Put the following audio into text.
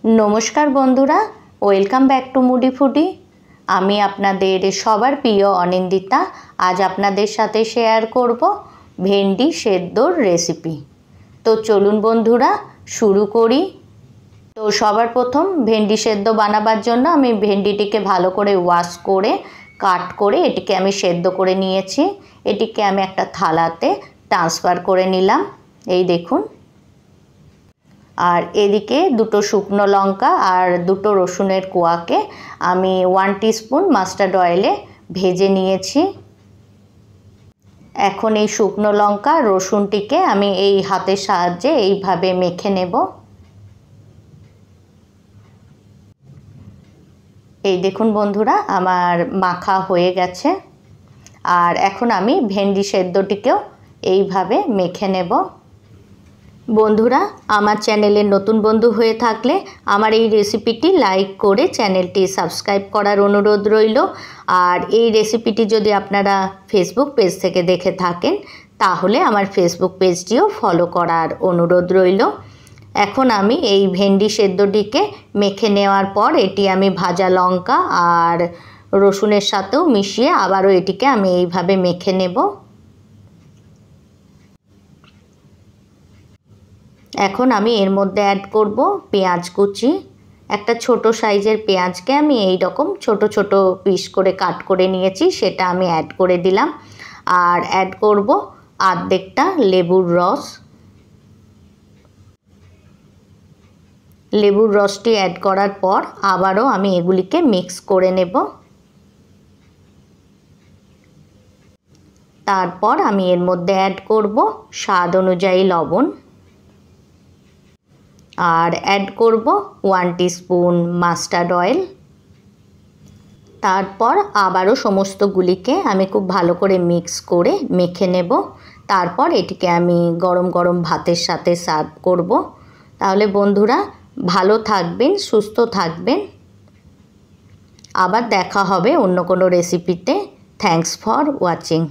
नमस्कार बंधुरा welcome back to मुडी फूडी। आमी आपनादेर सबार प्रिय अनिंदिता आज आपनादेर साथे शेयर करब भेंडी सेद्धोर रेसिपि। तो चलुन बंधुरा शुरू करी। तो सबार प्रथम भेंडी सेद्धो बानाबार जोन्नो आमी भेंडिटिके भालो करे वाश करे काट करे एटिके आमी सेद्धो करे नियेछि। एटिके आमी एकटा थालाते ट्रांसफार करे निलाम। एई देखुन। और एदिके दुटो शुकनो लंका और दुटो रसुनेर कोयाके आमी 1 टीस्पून मास्टार्ड ऑयले भेजे नियेछि। एखन एई शुकनो लंका रसुनटिके आमी एई हाथेर साहाज्ये एइभावे मेखे नेब। এই দেখুন বন্ধুরা আমার মাখা হয়ে গেছে। আর এখন আমি ভেন্ডি সেদ্ধটিকেও এইভাবে মেখে নেব। বন্ধুরা আমার চ্যানেলের নতুন বন্ধু হয়ে থাকলে আমার এই রেসিপিটি লাইক করে চ্যানেলটি সাবস্ক্রাইব করার অনুরোধ রইল। আর এই রেসিপিটি যদি আপনারা ফেসবুক পেজ থেকে দেখে থাকেন তাহলে আমার ফেসবুক পেজটিও ফলো করার অনুরোধ রইল। এখন আমি এই ভেন্ডি সেদ্ধটিকে মেখে নেওয়ার পর এটি আমি ভাজা লঙ্কা আর রসুনের সাথেও মিশিয়ে আবারও এটিকে আমি এইভাবে মেখে নেব। এখন আমি এর মধ্যে অ্যাড করব পেঁয়াজ কুচি। একটা ছোট সাইজের পেঁয়াজকে আমি এই রকম ছোট ছোট পিস করে কাট করে নিয়েছি, সেটা আমি অ্যাড করে দিলাম। আর অ্যাড করব আর্ধেকটা লেবুর রস। লেবুর রসটি অ্যাড করার পর আবারও আমি এগুলিকে মিক্স করে নেব। তারপর আমি এর মধ্যে অ্যাড করব স্বাদ অনুযায়ী লবণ আর অ্যাড করব 1 টিস্পুন মাস্টার্ড অয়েল। তারপর আবারও সমস্তগুলিকে আমি খুব ভালো করে মিক্স করে মেখে নেব। তারপর এটিকে আমি গরম গরম ভাতের সাথে সার্ভ করব। তাহলে বন্ধুরা ভালো থাকবেন, সুস্থ থাকবেন। আবার দেখা হবে অন্য কোনো রেসিপিতে। Thanks for watching.